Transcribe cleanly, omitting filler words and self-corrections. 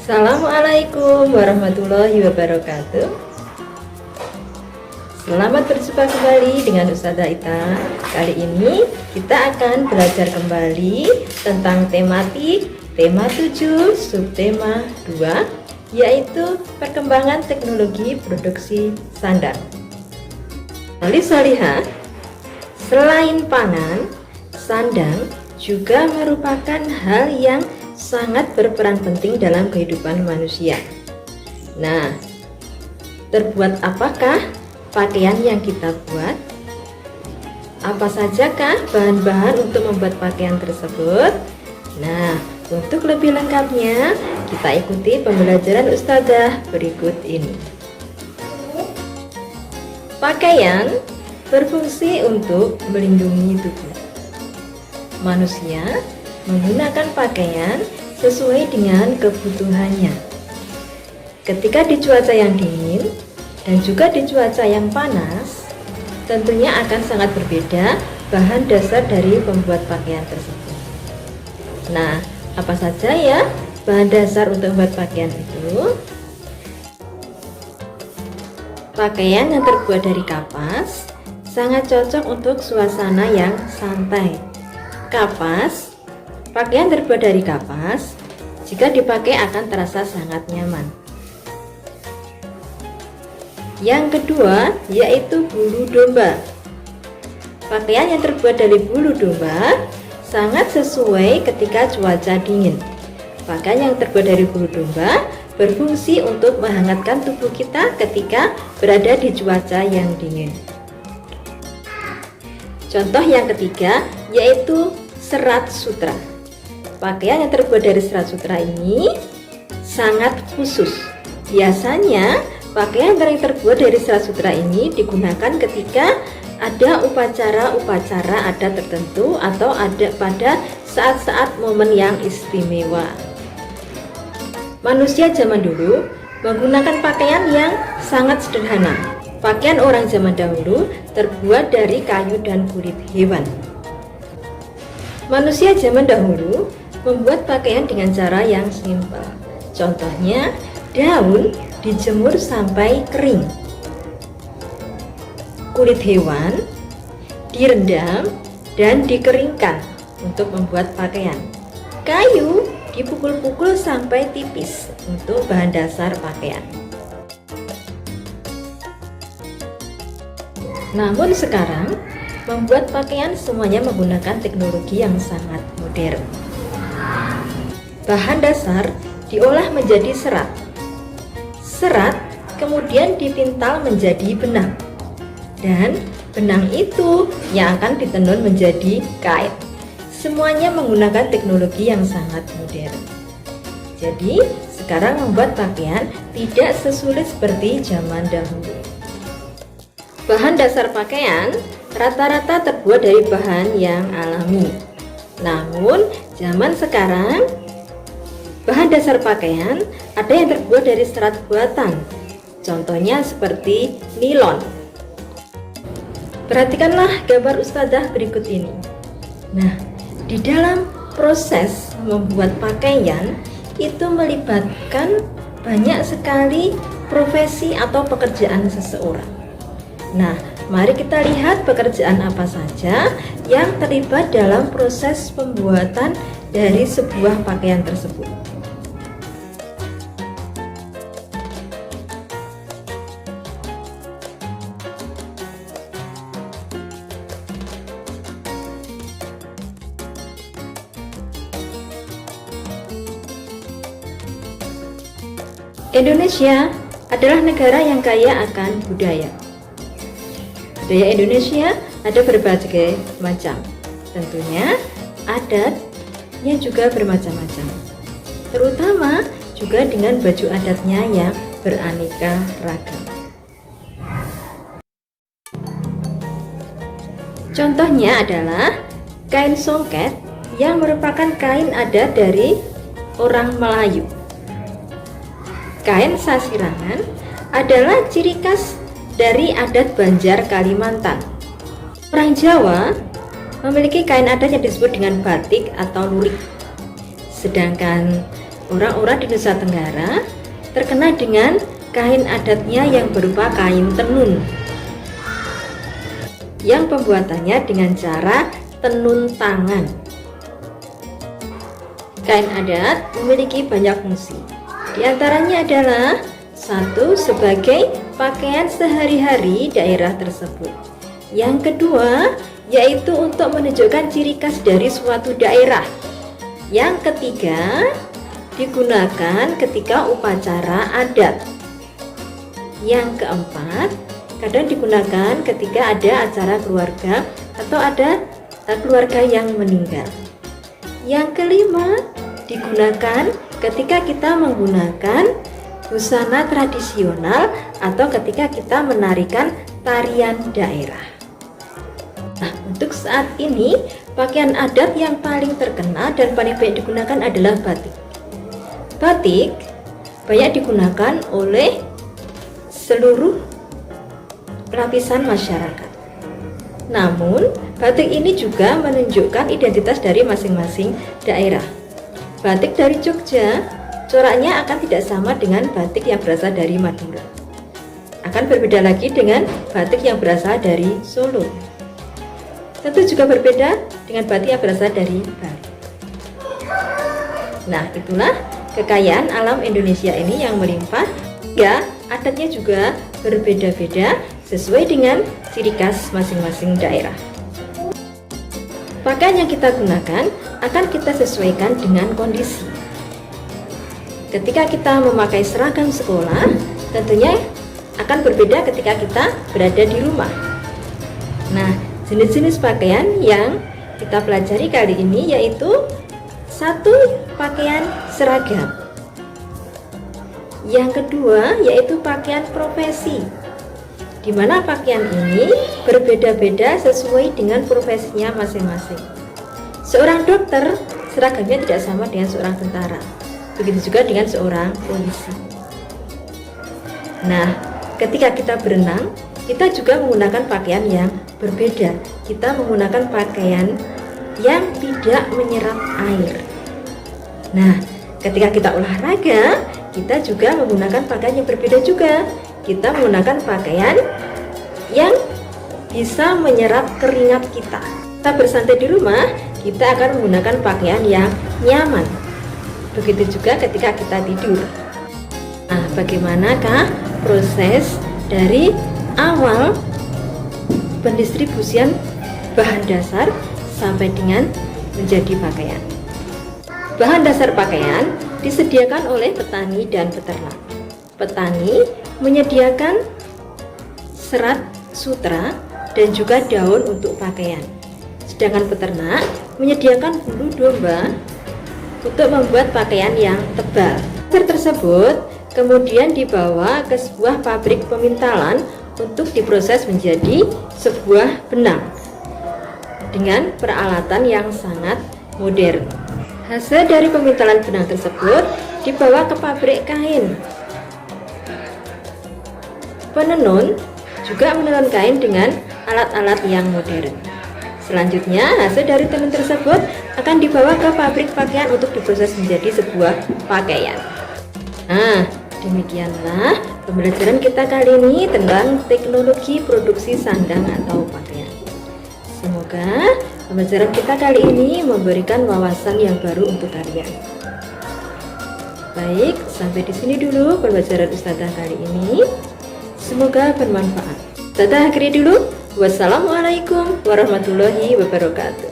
Assalamualaikum warahmatullahi wabarakatuh. Selamat berjumpa kembali dengan Ustazah Ita. Kali ini kita akan belajar kembali tentang tematik tema 7 subtema 2, yaitu perkembangan teknologi produksi sandang. Solihah, selain pangan, sandang juga merupakan hal yang sangat berperan penting dalam kehidupan manusia. Nah, terbuat apakah pakaian yang kita buat? Apa sajakah bahan-bahan untuk membuat pakaian tersebut? Nah, untuk lebih lengkapnya, kita ikuti pembelajaran Ustazah berikut ini. Pakaian berfungsi untuk melindungi tubuh. Manusia menggunakan pakaian sesuai dengan kebutuhannya. Ketika di cuaca yang dingin dan juga di cuaca yang panas, tentunya akan sangat berbeda bahan dasar dari pembuat pakaian tersebut. Nah, apa saja ya bahan dasar untuk membuat pakaian itu? Pakaian yang terbuat dari kapas sangat cocok untuk suasana yang santai. Pakaian terbuat dari kapas, jika dipakai akan terasa sangat nyaman. Yang kedua, yaitu bulu domba. Pakaian yang terbuat dari bulu domba sangat sesuai ketika cuaca dingin. Pakaian yang terbuat dari bulu domba berfungsi untuk menghangatkan tubuh kita ketika berada di cuaca yang dingin. Contoh yang ketiga, yaitu serat sutra. Pakaian yang terbuat dari serat sutra ini sangat khusus. Biasanya pakaian yang terbuat dari serat sutra ini digunakan ketika ada upacara-upacara adat tertentu atau ada pada saat-saat momen yang istimewa. Manusia zaman dulu menggunakan pakaian yang sangat sederhana. Pakaian orang zaman dahulu terbuat dari kayu dan kulit hewan. Manusia zaman dahulu membuat pakaian dengan cara yang simpel. Contohnya, daun dijemur sampai kering. Kulit hewan direndam dan dikeringkan untuk membuat pakaian. Kayu dipukul-pukul sampai tipis untuk bahan dasar pakaian. Namun sekarang, membuat pakaian semuanya menggunakan teknologi yang sangat modern. Bahan dasar diolah menjadi serat. Serat kemudian dipintal menjadi benang. Dan benang itu yang akan ditenun menjadi kain. Semuanya menggunakan teknologi yang sangat modern. Jadi, sekarang membuat pakaian tidak sesulit seperti zaman dahulu. Bahan dasar pakaian rata-rata terbuat dari bahan yang alami. Namun, zaman sekarang bahan dasar pakaian ada yang terbuat dari serat buatan. Contohnya seperti nilon. Perhatikanlah gambar Ustazah berikut ini. Nah, di dalam proses membuat pakaian itu melibatkan banyak sekali profesi atau pekerjaan seseorang. Nah, mari kita lihat pekerjaan apa saja yang terlibat dalam proses pembuatan dari sebuah pakaian tersebut. Indonesia adalah negara yang kaya akan budaya. Budaya Indonesia ada berbagai macam. Tentunya adatnya juga bermacam-macam. Terutama juga dengan baju adatnya yang beraneka ragam. Contohnya adalah kain songket yang merupakan kain adat dari orang Melayu. Kain sasirangan adalah ciri khas dari adat Banjar Kalimantan. Orang Jawa memiliki kain adat yang disebut dengan batik atau lurik. Sedangkan orang-orang di Nusa Tenggara terkenal dengan kain adatnya yang berupa kain tenun, yang pembuatannya dengan cara tenun tangan. Kain adat memiliki banyak fungsi. Di antaranya adalah: 1. Sebagai pakaian sehari-hari daerah tersebut. Yang kedua, yaitu untuk menunjukkan ciri khas dari suatu daerah. Yang ketiga, digunakan ketika upacara adat. Yang keempat, kadang digunakan ketika ada acara keluarga atau ada keluarga yang meninggal. Yang kelima, digunakan ketika kita menggunakan busana tradisional atau ketika kita menarikan tarian daerah. Nah, untuk saat ini pakaian adat yang paling terkenal dan paling banyak digunakan adalah batik. Batik banyak digunakan oleh seluruh lapisan masyarakat. Namun, batik ini juga menunjukkan identitas dari masing-masing daerah. Batik dari Jogja, coraknya akan tidak sama dengan batik yang berasal dari Madura. Akan berbeda lagi dengan batik yang berasal dari Solo. Tentu juga berbeda dengan batik yang berasal dari Bali. Nah, itulah kekayaan alam Indonesia ini yang melimpah, hingga adatnya juga berbeda-beda sesuai dengan ciri khas masing-masing daerah. Pakaian yang kita gunakan akan kita sesuaikan dengan kondisi. Ketika kita memakai seragam sekolah, tentunya akan berbeda ketika kita berada di rumah. Nah, jenis-jenis pakaian yang kita pelajari kali ini yaitu: 1. Pakaian seragam. Yang kedua yaitu pakaian profesi, di mana pakaian ini berbeda-beda sesuai dengan profesinya masing-masing. Seorang dokter seragamnya tidak sama dengan seorang tentara, begitu juga dengan seorang polisi. Nah, ketika kita berenang, kita juga menggunakan pakaian yang berbeda. Kita menggunakan pakaian yang tidak menyerap air. Nah, ketika kita olahraga, kita juga menggunakan pakaian yang berbeda juga. Kita menggunakan pakaian yang bisa menyerap keringat kita. Kita bersantai di rumah, kita akan menggunakan pakaian yang nyaman. Begitu juga ketika kita tidur. Nah, bagaimanakah proses dari awal pendistribusian bahan dasar sampai dengan menjadi pakaian? Bahan dasar pakaian disediakan oleh petani dan peternak. Petani menyediakan serat sutra dan juga daun untuk pakaian. Sedangkan peternak menyediakan bulu domba untuk membuat pakaian yang tebal. Serat tersebut kemudian dibawa ke sebuah pabrik pemintalan untuk diproses menjadi sebuah benang dengan peralatan yang sangat modern. Hasil dari pemintalan benang tersebut dibawa ke pabrik kain. Penenun juga menenun kain dengan alat-alat yang modern. Selanjutnya, hasil dari tenun tersebut akan dibawa ke pabrik pakaian untuk diproses menjadi sebuah pakaian. Nah, demikianlah pembelajaran kita kali ini tentang teknologi produksi sandang atau pakaian. Semoga pembelajaran kita kali ini memberikan wawasan yang baru untuk kalian. Baik, sampai di sini dulu pembelajaran Ustazah kali ini. Semoga bermanfaat. Ustazah akhiri dulu. Wassalamualaikum warahmatullahi wabarakatuh.